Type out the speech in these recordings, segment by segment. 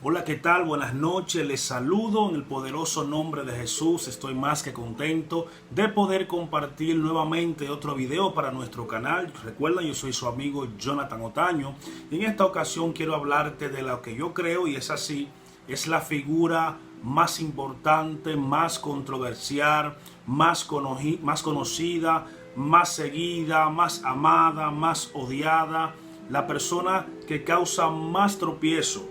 Hola, ¿qué tal? Buenas noches, les saludo en el poderoso nombre de Jesús. Estoy más que contento de poder compartir nuevamente otro video para nuestro canal. Recuerda, yo soy su amigo Jonathan Otaño y en esta ocasión quiero hablarte de lo que yo creo, y es así, es la figura más importante, más controversial, más conocida, más seguida, más amada, más odiada, la persona que causa más tropiezo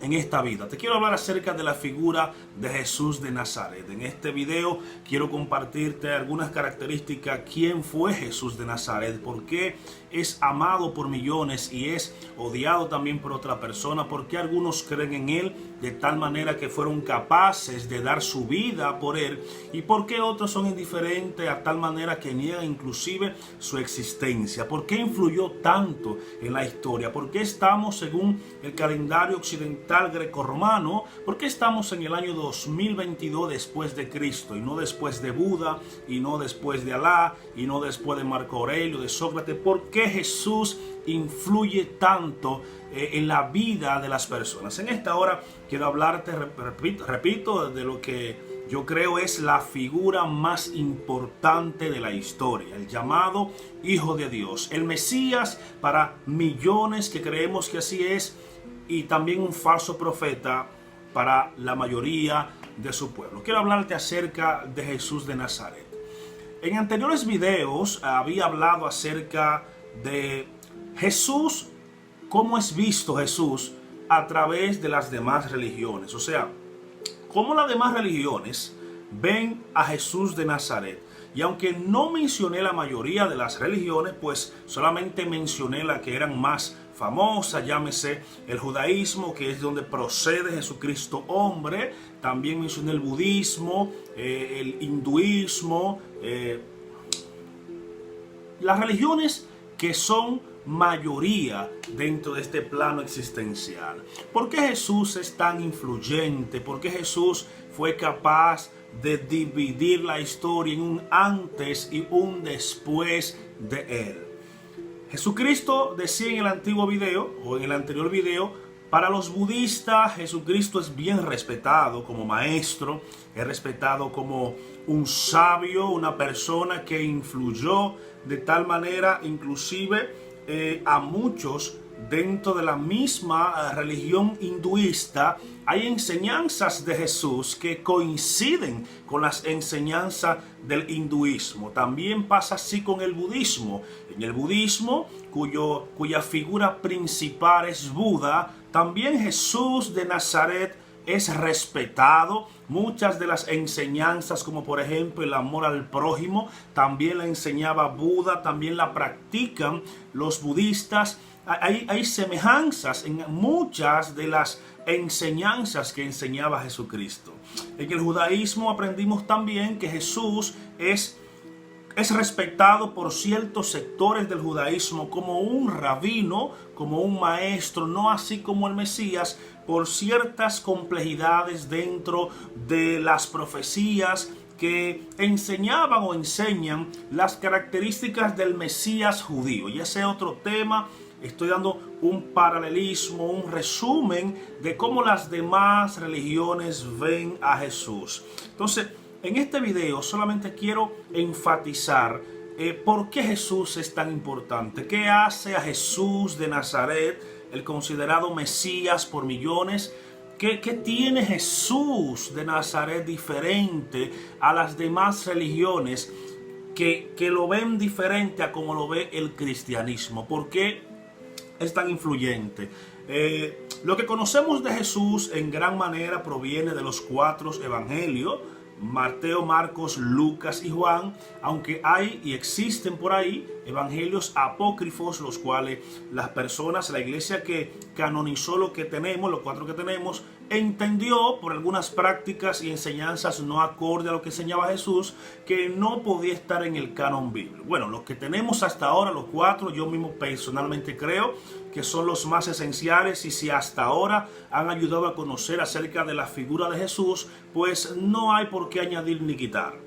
en esta vida. Te quiero hablar acerca de la figura de Jesús de Nazaret. En este video quiero compartirte algunas características. ¿Quién fue Jesús de Nazaret? ¿Por qué es amado por millones y es odiado también por otra persona? ¿Por qué algunos creen en él de tal manera que fueron capaces de dar su vida por él? ¿Y por qué otros son indiferentes a tal manera que niegan inclusive su existencia? ¿Por qué influyó tanto en la historia? ¿Por qué estamos, según el calendario occidental grecorromano, por qué estamos en el año 2022 después de Cristo y no después de Buda y no después de Alá y no después de Marco Aurelio, de Sócrates? ¿Por qué Jesús influye tanto en la vida de las personas? En esta hora quiero hablarte, repito, de lo que yo creo es la figura más importante de la historia, el llamado Hijo de Dios, el Mesías para millones que creemos que así es, y también un falso profeta para la mayoría de su pueblo. Quiero hablarte acerca de Jesús de Nazaret. En anteriores videos había hablado acerca de Jesús, cómo es visto Jesús a través de las demás religiones. O sea, cómo las demás religiones ven a Jesús de Nazaret. Y aunque no mencioné la mayoría de las religiones, pues solamente mencioné las que eran más famosas, llámese el judaísmo, que es donde procede Jesucristo hombre. También mencioné el budismo, el hinduismo, las religiones que son mayoría dentro de este plano existencial. ¿Por qué Jesús es tan influyente? ¿Por qué Jesús fue capaz de dividir la historia en un antes y un después de él? Jesucristo decía en el antiguo video, o en el anterior video, para los budistas Jesucristo es bien respetado como maestro, es respetado como un sabio, una persona que influyó de tal manera inclusive a muchos. Dentro de la misma religión hinduista hay enseñanzas de Jesús que coinciden con las enseñanzas del hinduismo. También pasa así con el budismo. En el budismo, cuya figura principal es Buda, también Jesús de Nazaret es respetado. Muchas de las enseñanzas, como por ejemplo el amor al prójimo, también la enseñaba Buda, también la practican los budistas. Hay semejanzas en muchas de las enseñanzas que enseñaba Jesucristo. En el judaísmo aprendimos también que Jesús es respetado por ciertos sectores del judaísmo como un rabino, como un maestro, no así como el Mesías, por ciertas complejidades dentro de las profecías que enseñaban o enseñan las características del Mesías judío. Y ese es otro tema. Estoy dando un paralelismo, un resumen de cómo las demás religiones ven a Jesús. Entonces, en este video solamente quiero enfatizar por qué Jesús es tan importante. ¿Qué hace a Jesús de Nazaret, el considerado Mesías por millones? ¿Qué tiene Jesús de Nazaret diferente a las demás religiones que lo ven diferente a como lo ve el cristianismo? ¿Por qué es tan influyente? Lo que conocemos de Jesús en gran manera proviene de los 4 evangelios: Mateo, Marcos, Lucas y Juan, aunque hay y existen por ahí evangelios apócrifos, los cuales las personas, la iglesia que canonizó lo que tenemos, los 4 que tenemos, entendió por algunas prácticas y enseñanzas no acorde a lo que enseñaba Jesús, que no podía estar en el canon bíblico. Bueno, los que tenemos hasta ahora, los 4, yo mismo personalmente creo que son los más esenciales, y si hasta ahora han ayudado a conocer acerca de la figura de Jesús, pues no hay por qué añadir ni quitar.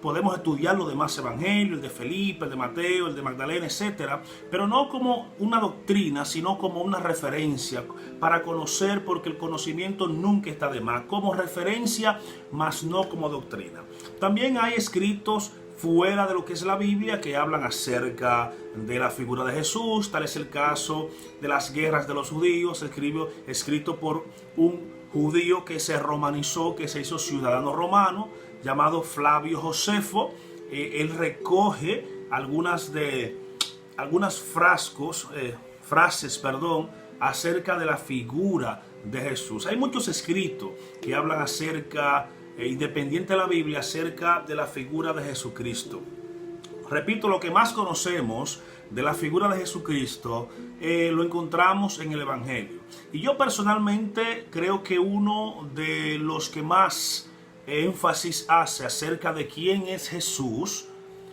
Podemos estudiar los demás evangelios, el de Felipe, el de Mateo, el de Magdalena, etcétera, pero no como una doctrina, sino como una referencia para conocer, porque el conocimiento nunca está de más, como referencia, más no como doctrina. También hay escritos fuera de lo que es la Biblia que hablan acerca de la figura de Jesús. Tal es el caso de las guerras de los judíos, escrito por un judío que se romanizó, que se hizo ciudadano romano, llamado Flavio Josefo. Él recoge algunas frases acerca de la figura de Jesús. Hay muchos escritos que hablan acerca, independiente de la Biblia, acerca de la figura de Jesucristo. Repito, lo que más conocemos de la figura de Jesucristo lo encontramos en el Evangelio. Y yo personalmente creo que uno de los que más énfasis hace acerca de quién es Jesús,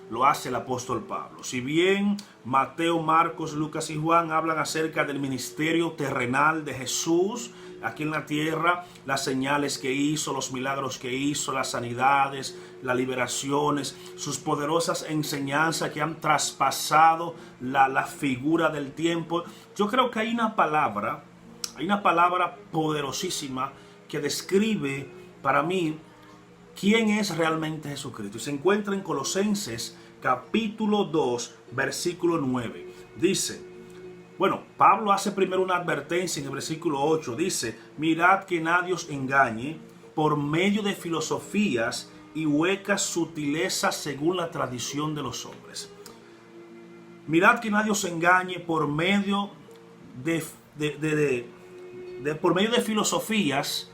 lo hace el apóstol Pablo. Si bien Mateo, Marcos, Lucas y Juan hablan acerca del ministerio terrenal de Jesús aquí en la tierra, las señales que hizo, los milagros que hizo, las sanidades, las liberaciones, sus poderosas enseñanzas que han traspasado la figura del tiempo, yo creo que hay una palabra poderosísima que describe para mí quién es realmente Jesucristo. Y se encuentra en Colosenses capítulo 2, versículo 9. Dice, Pablo hace primero una advertencia en el versículo 8. Dice, mirad que nadie os engañe por medio de filosofías y huecas sutilezas según la tradición de los hombres. Mirad que nadie os engañe por medio de filosofías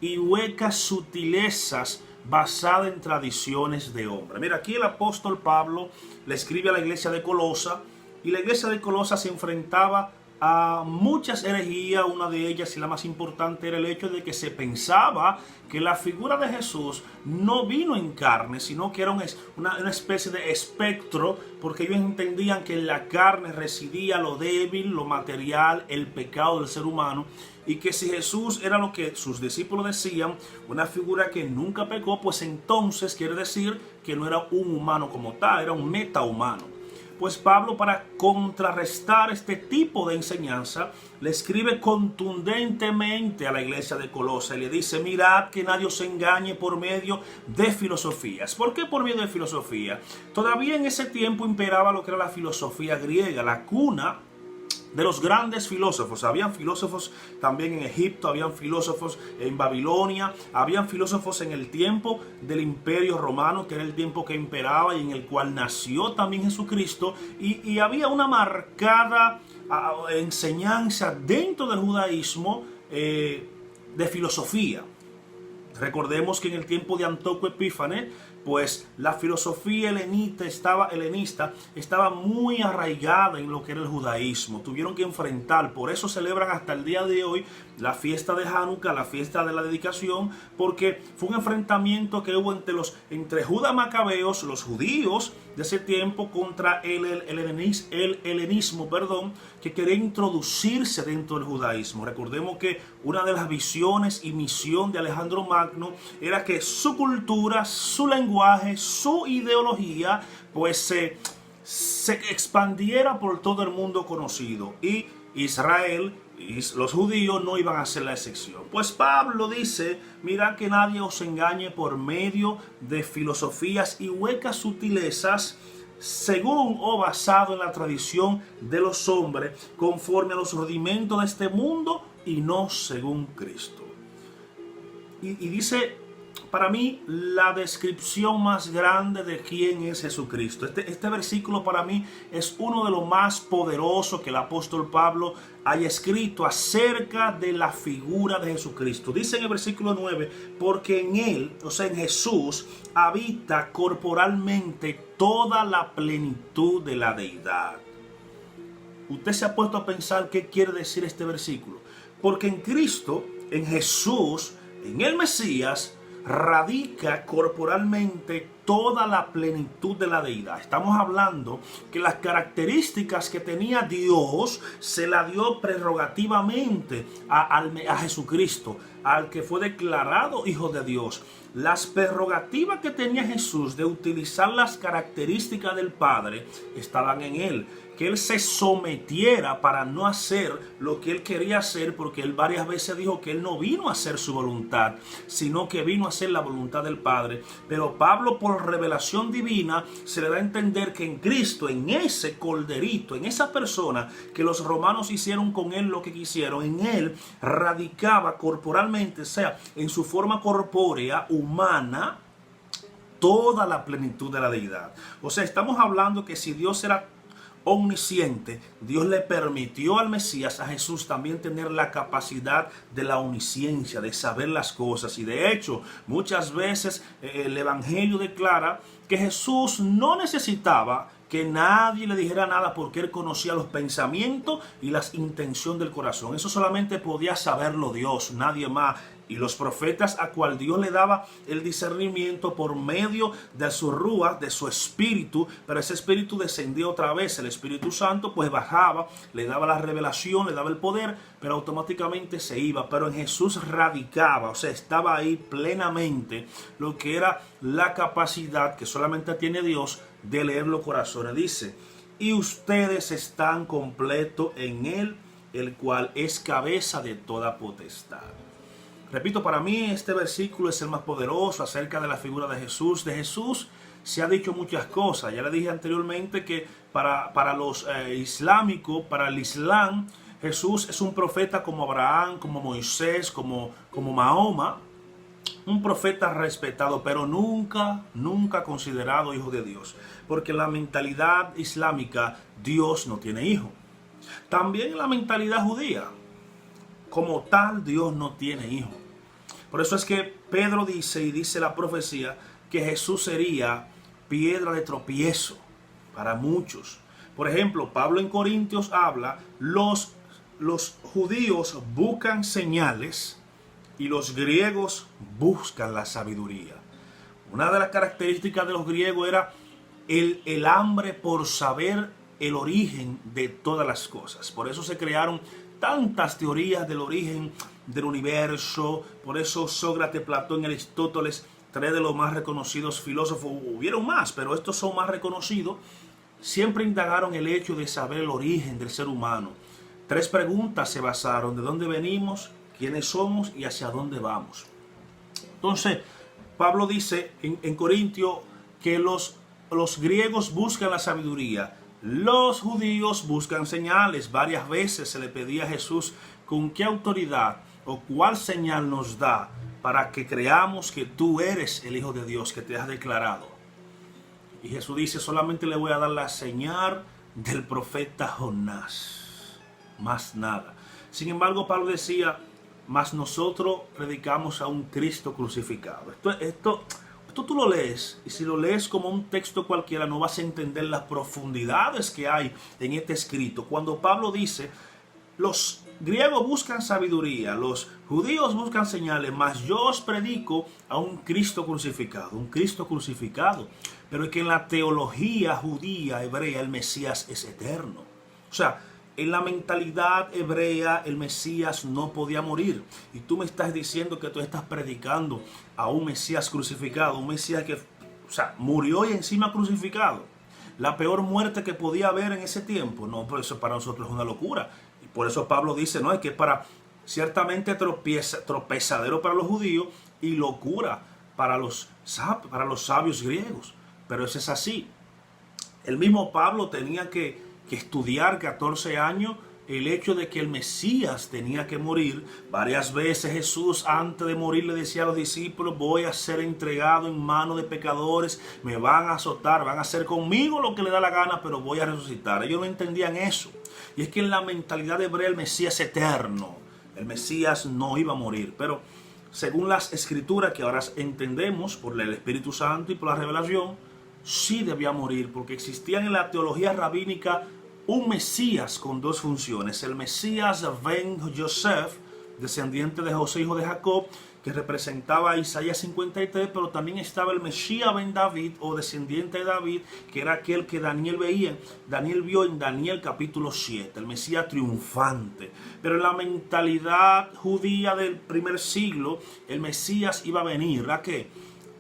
y huecas sutilezas basada en tradiciones de hombre. Mira, aquí el apóstol Pablo le escribe a la iglesia de Colosa, y la iglesia de Colosa se enfrentaba a muchas herejías. Una de ellas, y la más importante, era el hecho de que se pensaba que la figura de Jesús no vino en carne, sino que era una especie de espectro, porque ellos entendían que en la carne residía lo débil, lo material, el pecado del ser humano, y que si Jesús era lo que sus discípulos decían, una figura que nunca pecó, pues entonces quiere decir que no era un humano como tal, era un metahumano. Pues Pablo, para contrarrestar este tipo de enseñanza, le escribe contundentemente a la iglesia de Colosa y le dice, mirad que nadie os engañe por medio de filosofías. ¿Por qué por medio de filosofía? Todavía en ese tiempo imperaba lo que era la filosofía griega, la cuna de los grandes filósofos. Habían filósofos también en Egipto, habían filósofos en Babilonia, habían filósofos en el tiempo del Imperio Romano, que era el tiempo que imperaba y en el cual nació también Jesucristo, y había una marcada enseñanza dentro del judaísmo de filosofía. Recordemos que en el tiempo de Antíoco Epífanes, pues la filosofía helenista estaba muy arraigada en lo que era el judaísmo. Tuvieron que enfrentar, por eso celebran hasta el día de hoy la fiesta de Hanukkah, la fiesta de la dedicación, porque fue un enfrentamiento que hubo entre Judá Macabeos, los judíos de ese tiempo, contra el helenismo, que quería introducirse dentro del judaísmo. Recordemos que una de las visiones y misión de Alejandro Magno era que su cultura, su lenguaje, su ideología, pues se expandiera por todo el mundo conocido, y Israel y los judíos no iban a ser la excepción. Pues Pablo dice, mirad que nadie os engañe por medio de filosofías y huecas sutilezas, según o basado en la tradición de los hombres, conforme a los rudimentos de este mundo y no según Cristo. Y dice, para mí, la descripción más grande de quién es Jesucristo. Este versículo para mí es uno de los más poderosos que el apóstol Pablo haya escrito acerca de la figura de Jesucristo. Dice en el versículo 9, porque en Él, o sea en Jesús, habita corporalmente toda la plenitud de la deidad. ¿Usted se ha puesto a pensar qué quiere decir este versículo? Porque en Cristo, en Jesús, en el Mesías, radica corporalmente toda la plenitud de la deidad. Estamos hablando que las características que tenía Dios se la dio prerrogativamente a Jesucristo, al que fue declarado Hijo de Dios. Las prerrogativas que tenía Jesús de utilizar las características del Padre estaban en Él. Que Él se sometiera para no hacer lo que Él quería hacer, porque Él varias veces dijo que Él no vino a hacer su voluntad, sino que vino a hacer la voluntad del Padre. Pero Pablo, por revelación divina, se le da a entender que en Cristo, en ese corderito, en esa persona que los romanos hicieron con Él lo que quisieron, en Él radicaba corporalmente, o sea, en su forma corpórea, humana, toda la plenitud de la deidad. O sea, estamos hablando que si Dios era omnisciente, Dios le permitió al Mesías, a Jesús, también tener la capacidad de la omnisciencia, de saber las cosas. Y de hecho, muchas veces el Evangelio declara que Jesús no necesitaba que nadie le dijera nada, porque Él conocía los pensamientos y las intenciones del corazón. Eso solamente podía saberlo Dios, nadie más. Y los profetas, a cual Dios le daba el discernimiento por medio de su rúa, de su espíritu, pero ese espíritu descendía otra vez. El Espíritu Santo pues bajaba, le daba la revelación, le daba el poder, pero automáticamente se iba. Pero en Jesús radicaba, o sea, estaba ahí plenamente lo que era la capacidad que solamente tiene Dios de leer los corazones. Dice: y ustedes están completos en Él, el cual es cabeza de toda potestad. Repito, para mí este versículo es el más poderoso acerca de la figura de Jesús. De Jesús se ha dicho muchas cosas. Ya le dije anteriormente que para los islámicos, para el Islam, Jesús es un profeta como Abraham, como Moisés, como Mahoma. Un profeta respetado, pero nunca considerado hijo de Dios. Porque en la mentalidad islámica, Dios no tiene hijo. También en la mentalidad judía, como tal, Dios no tiene hijo. Por eso es que Pedro dice, y dice la profecía, que Jesús sería piedra de tropiezo para muchos. Por ejemplo, Pablo en Corintios habla, los judíos buscan señales y los griegos buscan la sabiduría. Una de las características de los griegos era el hambre por saber el origen de todas las cosas. Por eso se crearon tantas teorías del origen del universo. Por eso Sócrates, Platón y Aristóteles, tres de los más reconocidos filósofos, hubieron más, pero estos son más reconocidos, siempre indagaron el hecho de saber el origen del ser humano. Tres preguntas se basaron: ¿de dónde venimos?, quiénes somos y hacia dónde vamos. Entonces, Pablo dice en Corintios que los griegos buscan la sabiduría, los judíos buscan señales. Varias veces se le pedía a Jesús con qué autoridad o cuál señal nos da para que creamos que tú eres el Hijo de Dios, que te has declarado. Y Jesús dice: solamente le voy a dar la señal del profeta Jonás, más nada. Sin embargo, Pablo decía: mas nosotros predicamos a un Cristo crucificado. Esto tú lo lees, y si lo lees como un texto cualquiera, no vas a entender las profundidades que hay en este escrito. Cuando Pablo dice: los griegos buscan sabiduría, los judíos buscan señales, mas yo os predico a un Cristo crucificado. Un Cristo crucificado. Pero es que en la teología judía, hebrea, el Mesías es eterno. O sea, en la mentalidad hebrea, el Mesías no podía morir. Y tú me estás diciendo que tú estás predicando a un Mesías crucificado, un Mesías que, murió y encima crucificado. La peor muerte que podía haber en ese tiempo. No, por eso para nosotros es una locura. Y por eso Pablo dice, no, es que para ciertamente tropezadero para los judíos y locura para los sabios griegos. Pero eso es así. El mismo Pablo tenía que estudiar 14 años el hecho de que el Mesías tenía que morir. Varias veces Jesús, antes de morir, le decía a los discípulos: voy a ser entregado en manos de pecadores, me van a azotar, van a hacer conmigo lo que le da la gana, pero voy a resucitar. Ellos no entendían eso. Y es que en la mentalidad hebrea el Mesías es eterno. El Mesías no iba a morir. Pero según las escrituras que ahora entendemos por el Espíritu Santo y por la revelación, sí debía morir, porque existían en la teología rabínica un Mesías con dos funciones. El Mesías Ben Yosef, descendiente de José, hijo de Jacob, que representaba a Isaías 53, pero también estaba el Mesías ben David o descendiente de David, que era aquel que Daniel vio en Daniel capítulo 7, el Mesías triunfante. Pero en la mentalidad judía del primer siglo, el Mesías iba a venir, ¿a qué?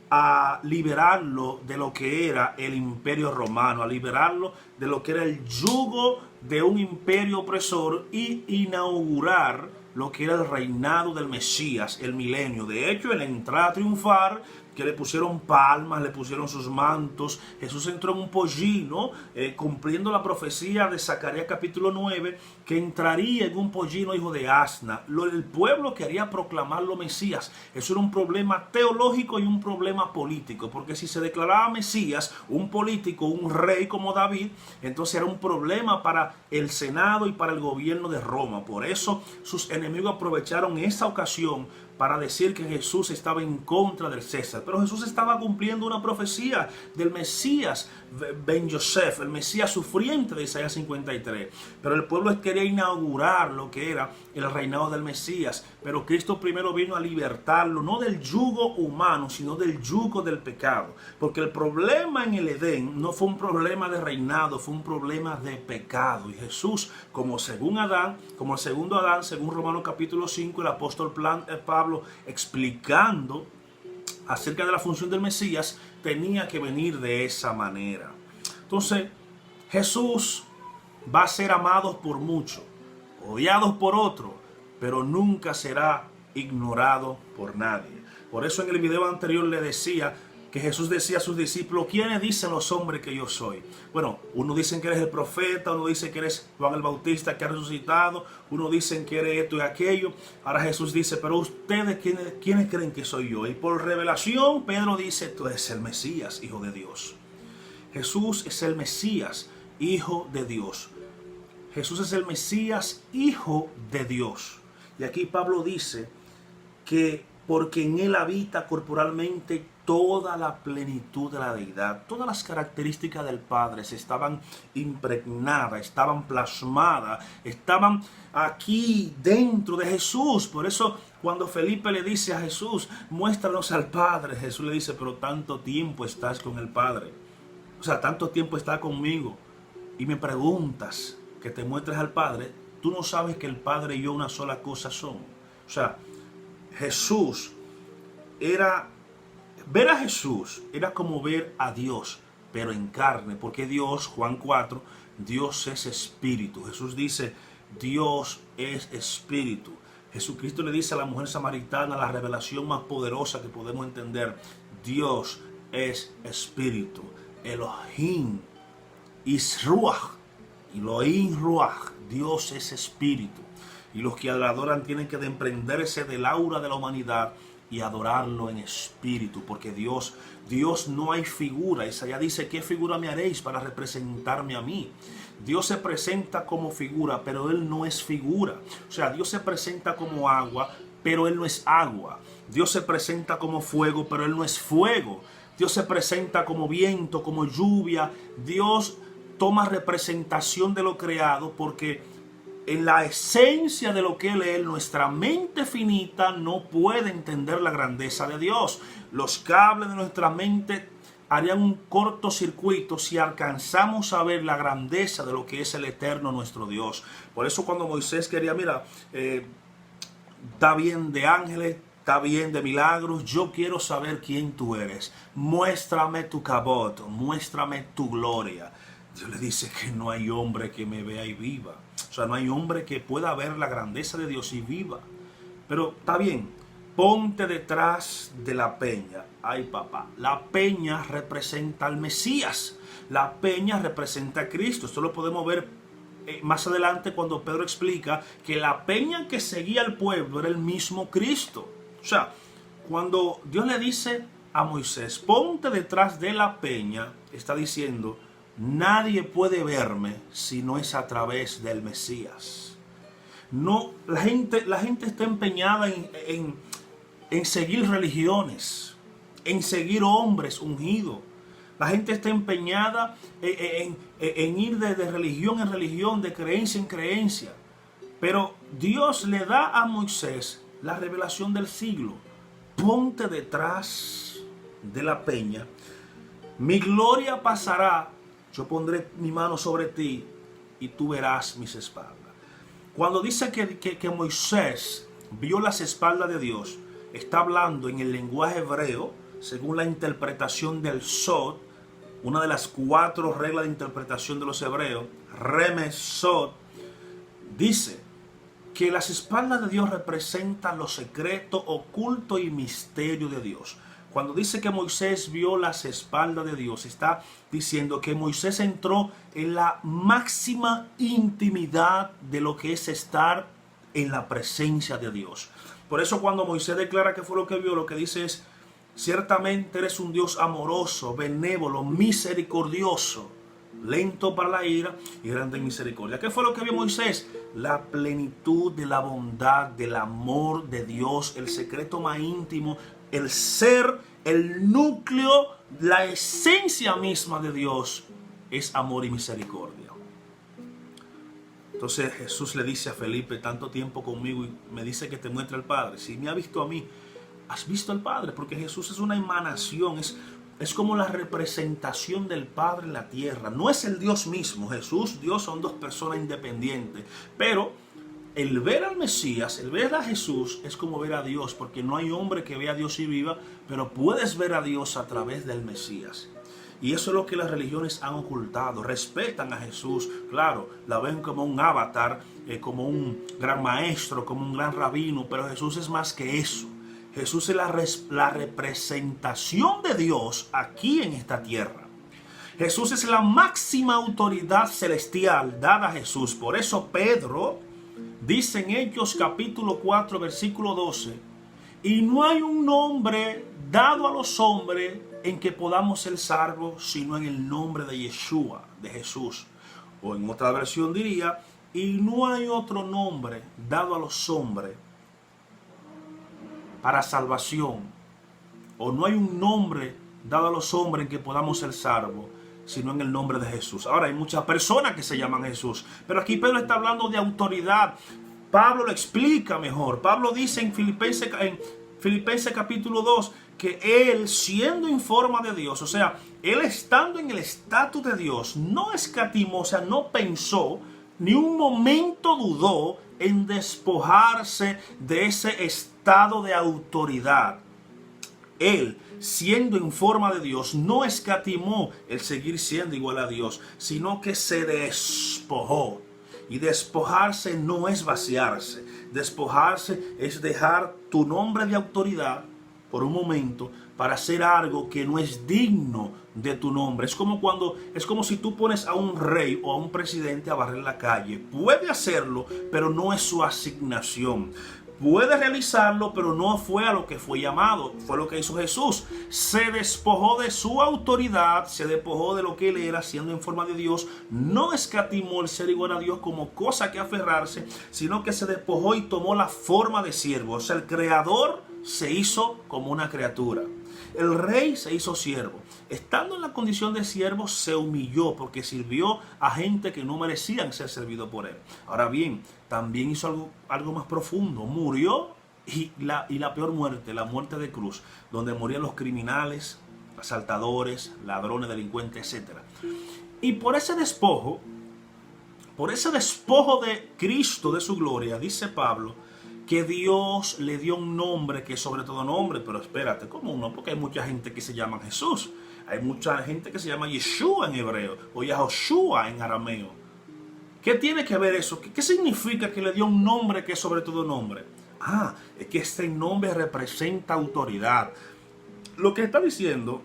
A liberarlo de lo que era el imperio romano, a liberarlo de lo que era el yugo de un imperio opresor y inaugurar lo que era el reinado del Mesías, el milenio. De hecho, en la entrada triunfal, que le pusieron palmas, le pusieron sus mantos, Jesús entró en un pollino, cumpliendo la profecía de Zacarías capítulo 9, que entraría en un pollino hijo de asna. El pueblo quería proclamarlo Mesías. Eso era un problema teológico y un problema político, porque si se declaraba Mesías, un político, un rey como David, entonces era un problema para el Senado y para el gobierno de Roma. Por eso sus enemigos aprovecharon esa ocasión para decir que Jesús estaba en contra del César. Pero Jesús estaba cumpliendo una profecía del Mesías ben Yosef, el Mesías sufriente de Isaías 53. Pero el pueblo quería inaugurar lo que era el reinado del Mesías. Pero Cristo primero vino a libertarlo, no del yugo humano, sino del yugo del pecado. Porque el problema en el Edén no fue un problema de reinado, fue un problema de pecado. Y Jesús, como según Adán, como el segundo Adán, según Romanos capítulo 5, el apóstol Pablo explicando acerca de la función del Mesías, tenía que venir de esa manera. Entonces, Jesús va a ser amado por muchos, odiado por otros, pero nunca será ignorado por nadie. Por eso en el video anterior le decía que Jesús decía a sus discípulos: ¿quiénes dicen los hombres que yo soy? Bueno, uno dicen que eres el profeta, uno dice que eres Juan el Bautista que ha resucitado, uno dicen que eres esto y aquello. Ahora Jesús dice: pero ustedes, ¿quiénes creen que soy yo? Y por revelación Pedro dice: tú eres el Mesías, hijo de Dios. Jesús es el Mesías, hijo de Dios. Jesús es el Mesías, hijo de Dios. Y aquí Pablo dice que porque en él habita corporalmente toda la plenitud de la deidad. Todas las características del Padre se estaban impregnadas, estaban plasmadas, estaban aquí dentro de Jesús. Por eso cuando Felipe le dice a Jesús: muéstranos al Padre, Jesús le dice: pero tanto tiempo estás con el Padre. O sea, tanto tiempo estás conmigo y me preguntas que te muestres al Padre. Tú no sabes que el Padre y yo una sola cosa son. O sea, Jesús era... Ver a Jesús era como ver a Dios, pero en carne, porque Dios, Juan 4, Dios es espíritu. Jesús dice: Dios es espíritu. Jesucristo le dice a la mujer samaritana la revelación más poderosa que podemos entender: Dios es espíritu. Elohim is Ruach, Elohim Ruach, Dios es espíritu. Y los que le adoran tienen que desprenderse del aura de la humanidad y adorarlo en espíritu, porque Dios no hay figura. Isaías dice: ¿qué figura me haréis para representarme a mí? Dios se presenta como figura, pero Él no es figura. O sea, Dios se presenta como agua, pero Él no es agua. Dios se presenta como fuego, pero Él no es fuego. Dios se presenta como viento, como lluvia. Dios toma representación de lo creado, porque en la esencia de lo que Él es, nuestra mente finita no puede entender la grandeza de Dios. Los cables de nuestra mente harían un cortocircuito si alcanzamos a ver la grandeza de lo que es el eterno nuestro Dios. Por eso cuando Moisés quería, está bien de ángeles, está bien de milagros, yo quiero saber quién tú eres. Muéstrame tu cabot, muéstrame tu gloria. Dios le dice que no hay hombre que me vea y viva. O sea, no hay hombre que pueda ver la grandeza de Dios y viva. Pero está bien, ponte detrás de la peña. Ay, papá, la peña representa al Mesías. La peña representa a Cristo. Esto lo podemos ver más adelante cuando Pedro explica que la peña que seguía al pueblo era el mismo Cristo. O sea, cuando Dios le dice a Moisés: ponte detrás de la peña, está diciendo: nadie puede verme si no es a través del Mesías. No, la gente está empeñada en seguir religiones, en seguir hombres ungidos. La gente está empeñada en ir de religión en religión, de creencia en creencia. Pero Dios le da a Moisés la revelación del siglo. ponte detrás de la peña, mi gloria pasará, yo pondré mi mano sobre ti y tú verás mis espaldas. Cuando dice que Moisés vio las espaldas de Dios, está hablando en el lenguaje hebreo, según la interpretación del Sod, una de las 4 reglas de interpretación de los hebreos, Remes Sod, dice que las espaldas de Dios representan lo secreto, oculto y misterio de Dios. Cuando dice que Moisés vio las espaldas de Dios, está diciendo que Moisés entró en la máxima intimidad de lo que es estar en la presencia de Dios. Por eso cuando Moisés declara que fue lo que vio, lo que dice es: ciertamente eres un Dios amoroso, benévolo, misericordioso, lento para la ira y grande en misericordia. ¿Qué fue lo que vio Moisés? La plenitud de la bondad, del amor de Dios, el secreto más íntimo, el ser, el núcleo, la esencia misma de Dios es amor y misericordia. Entonces Jesús le dice a Felipe: tanto tiempo conmigo y me dice que te muestre al Padre. Si me ha visto a mí, has visto al Padre, porque Jesús es una emanación, es como la representación del Padre en la tierra. No es el Dios mismo. Jesús, Dios son 2 personas independientes. Pero el ver al Mesías, el ver a Jesús, es como ver a Dios, porque no hay hombre que vea a Dios y viva, pero puedes ver a Dios a través del Mesías. Y eso es lo que las religiones han ocultado. Respetan a Jesús, claro, la ven como un avatar, como un gran maestro, como un gran rabino, pero Jesús es más que eso. Jesús es la representación de Dios aquí en esta tierra. Jesús es la máxima autoridad celestial dada a Jesús. Por eso Pedro dice en Hechos capítulo 4 versículo 12: y no hay un nombre dado a los hombres en que podamos ser salvos sino en el nombre de Yeshua, de Jesús. O en otra versión diría: y no hay otro nombre dado a los hombres para salvación, o no hay un nombre dado a los hombres en que podamos ser salvos sino en el nombre de Jesús. Ahora, hay muchas personas que se llaman Jesús, pero aquí Pedro está hablando de autoridad. Pablo lo explica mejor. Pablo dice en Filipenses capítulo 2 que él, siendo en forma de Dios, o sea, él estando en el estatus de Dios, no escatimó, o sea, no pensó, ni un momento dudó en despojarse de ese estado de autoridad. Él, siendo en forma de Dios, no escatimó el seguir siendo igual a Dios, sino que se despojó. Y despojarse no es vaciarse. Despojarse es dejar tu nombre de autoridad por un momento para hacer algo que no es digno de tu nombre. Es como si tú pones a un rey o a un presidente a barrer la calle. Puede hacerlo, pero no es su asignación. Puede realizarlo, pero no fue a lo que fue llamado. Fue lo que hizo Jesús. Se despojó de su autoridad, se despojó de lo que él era, siendo en forma de Dios. No escatimó el ser igual a Dios como cosa que aferrarse, sino que se despojó y tomó la forma de siervo. O sea, el creador se hizo como una criatura. El rey se hizo siervo. Estando en la condición de siervo, se humilló porque sirvió a gente que no merecían ser servido por él. Ahora bien, también hizo algo más profundo. Murió y la peor muerte, la muerte de cruz, donde morían los criminales, asaltadores, ladrones, delincuentes, etc. Y por ese despojo de Cristo, de su gloria, dice Pablo, que Dios le dio un nombre que es sobre todo nombre. Pero espérate, ¿cómo no? Porque hay mucha gente que se llama Jesús. Hay mucha gente que se llama Yeshua en hebreo o Yahoshua en arameo. ¿Qué tiene que ver eso? ¿Qué significa que le dio un nombre que es sobre todo nombre? Es que este nombre representa autoridad. Lo que está diciendo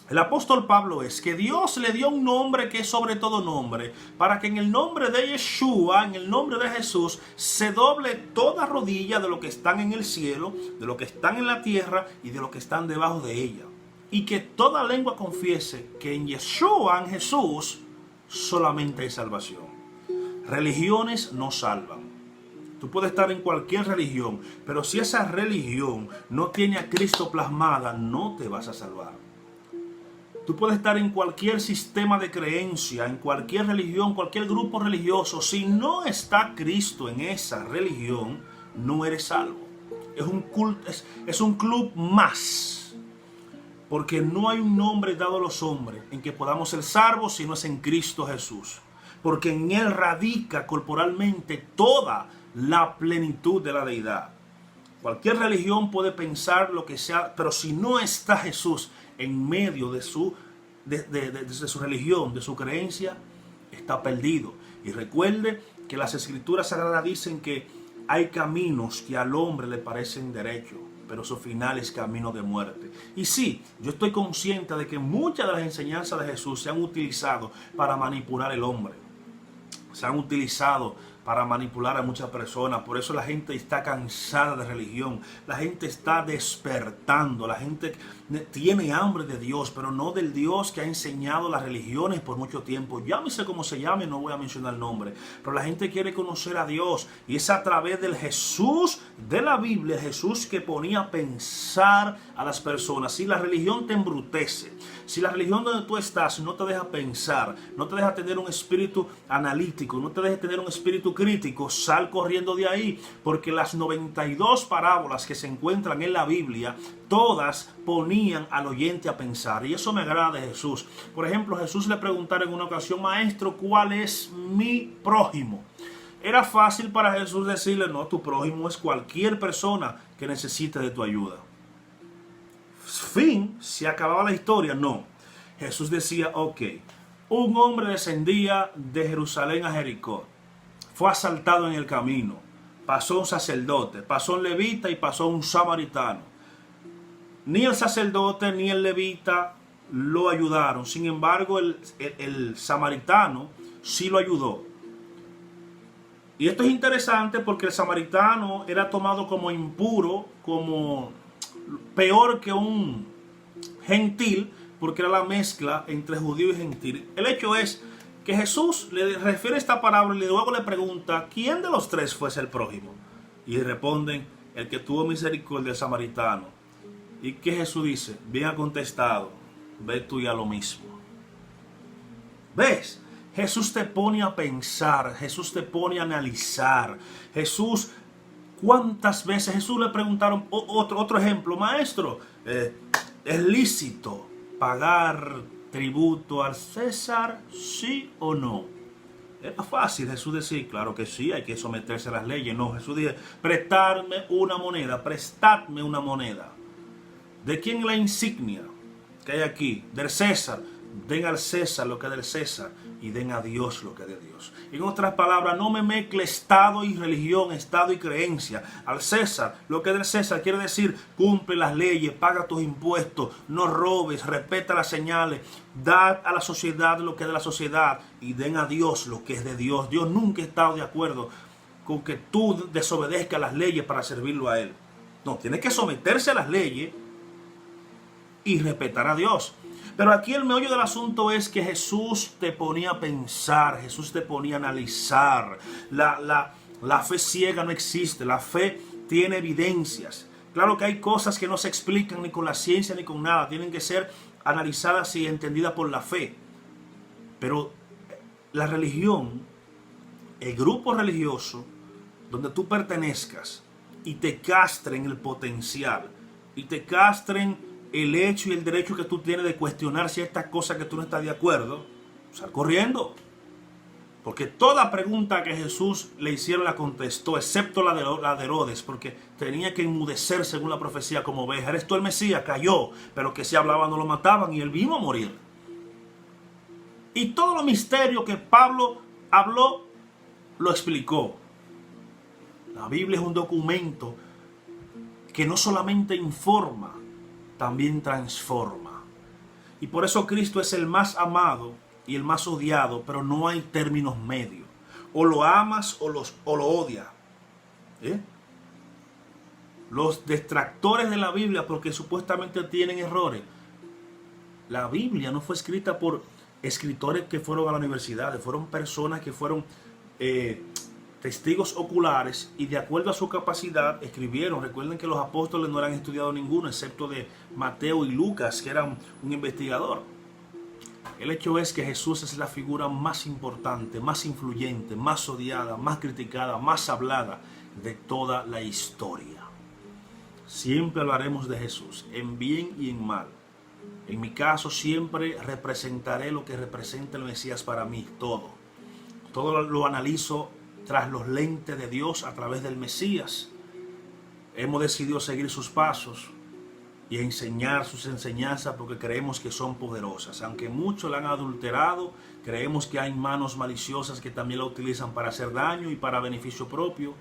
el apóstol Pablo es que Dios le dio un nombre que es sobre todo nombre, para que en el nombre de Yeshua, en el nombre de Jesús, se doble toda rodilla de lo que están en el cielo, de lo que están en la tierra y de lo que están debajo de ella. Y que toda lengua confiese que en Yeshua, en Jesús, solamente hay salvación. Religiones no salvan. Tú puedes estar en cualquier religión, pero si esa religión no tiene a Cristo plasmada, no te vas a salvar. Tú puedes estar en cualquier sistema de creencia, en cualquier religión, cualquier grupo religioso. Si no está Cristo en esa religión, no eres salvo. es un culto, es un club más. Porque no hay un nombre dado a los hombres en que podamos ser salvos si no es en Cristo Jesús. Porque en Él radica corporalmente toda la plenitud de la deidad. Cualquier religión puede pensar lo que sea, pero si no está Jesús en medio de su religión, de su creencia, está perdido. Y recuerde que las Escrituras Sagradas dicen que hay caminos que al hombre le parecen derechos, pero su final es camino de muerte. Y sí, yo estoy consciente de que muchas de las enseñanzas de Jesús se han utilizado para manipular al hombre. Se han utilizado para manipular a muchas personas. Por eso la gente está cansada de religión. La gente está despertando. La gente tiene hambre de Dios, pero no del Dios que ha enseñado las religiones por mucho tiempo. Llámese como se llame, no voy a mencionar el nombre. Pero la gente quiere conocer a Dios. Y es a través del Jesús de la Biblia, Jesús que ponía a pensar a las personas. Si la religión te embrutece, si la religión donde tú estás no te deja pensar, no te deja tener un espíritu analítico, no te deja tener un espíritu crítico, sal corriendo de ahí, porque las 92 parábolas que se encuentran en la Biblia, todas ponían al oyente a pensar, y eso me agrada de Jesús. Por ejemplo, Jesús le preguntaron en una ocasión: Maestro, ¿cuál es mi prójimo? Era fácil para Jesús decirle: no, tu prójimo es cualquier persona que necesite de tu ayuda. Fin, se acababa la historia. No, Jesús decía: ok, un hombre descendía de Jerusalén a Jericó, fue asaltado en el camino, pasó un sacerdote, pasó un levita y pasó un samaritano. Ni el sacerdote ni el levita lo ayudaron, sin embargo el samaritano sí lo ayudó. Y esto es interesante porque el samaritano era tomado como impuro, como peor que un gentil, porque era la mezcla entre judío y gentil. El hecho es que Jesús le refiere esta palabra y luego le pregunta: ¿quién de los tres fue el prójimo? Y responden: el que tuvo misericordia, el samaritano. ¿Y qué Jesús dice? Bien ha contestado, ve tú y a lo mismo. ¿Ves? Jesús te pone a pensar, Jesús te pone a analizar. Jesús, ¿cuántas veces Jesús le preguntaron? Otro ejemplo: Maestro, ¿es lícito pagar tributo al César, sí o no? Era fácil Jesús decir: claro que sí, hay que someterse a las leyes. No, Jesús dice: prestadme una moneda. ¿De quién es la insignia que hay aquí? Del César. Den al César lo que es del César y den a Dios lo que es de Dios. En otras palabras, no me mezcle Estado y religión, Estado y creencia. Al César lo que es del César quiere decir: cumple las leyes, paga tus impuestos, no robes, respeta las señales, da a la sociedad lo que es de la sociedad y den a Dios lo que es de Dios. Dios nunca ha estado de acuerdo con que tú desobedezcas las leyes para servirlo a Él. No, tienes que someterse a las leyes y respetar a Dios. Pero aquí el meollo del asunto es que Jesús te ponía a pensar, Jesús te ponía a analizar. La fe ciega no existe, la fe tiene evidencias. Claro que hay cosas que no se explican ni con la ciencia ni con nada, tienen que ser analizadas y entendidas por la fe. Pero la religión, el grupo religioso donde tú pertenezcas y te castren el potencial y te castren el hecho y el derecho que tú tienes de cuestionar ciertas cosas que tú no estás de acuerdo, sal corriendo. Porque toda pregunta que Jesús le hicieron la contestó, excepto la de Herodes, porque tenía que enmudecer según la profecía como oveja. ¿Eres tú el Mesías? Cayó, pero que si hablaba no lo mataban y él vino a morir. Y todo lo misterio que Pablo habló, lo explicó. La Biblia es un documento que no solamente informa, también transforma. Y por eso Cristo es el más amado y el más odiado, pero no hay términos medios. O lo amas o lo odias. Los detractores de la Biblia, porque supuestamente tienen errores. La Biblia no fue escrita por escritores que fueron a la universidad, fueron personas que fueron testigos oculares y de acuerdo a su capacidad escribieron. Recuerden que los apóstoles no eran estudiados ninguno, excepto de Mateo y Lucas, que eran un investigador. El hecho es que Jesús es la figura más importante, más influyente, más odiada, más criticada, más hablada de toda la historia. siempre hablaremos de Jesús, en bien y en mal. En mi caso siempre representaré lo que representa el Mesías para mí, todo. Todo lo analizo tras los lentes de Dios a través del Mesías. Hemos decidido seguir sus pasos y enseñar sus enseñanzas porque creemos que son poderosas. Aunque muchos la han adulterado, creemos que hay manos maliciosas que también la utilizan para hacer daño y para beneficio propio.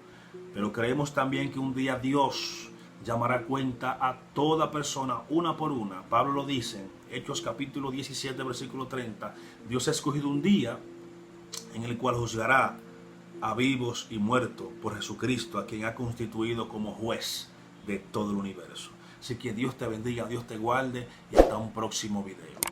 Pero creemos también que un día Dios llamará cuenta a toda persona una por una. Pablo lo dice en Hechos capítulo 17, versículo 30. Dios ha escogido un día en el cual juzgará a vivos y muertos por Jesucristo, a quien ha constituido como juez de todo el universo. Así que Dios te bendiga, Dios te guarde y hasta un próximo video.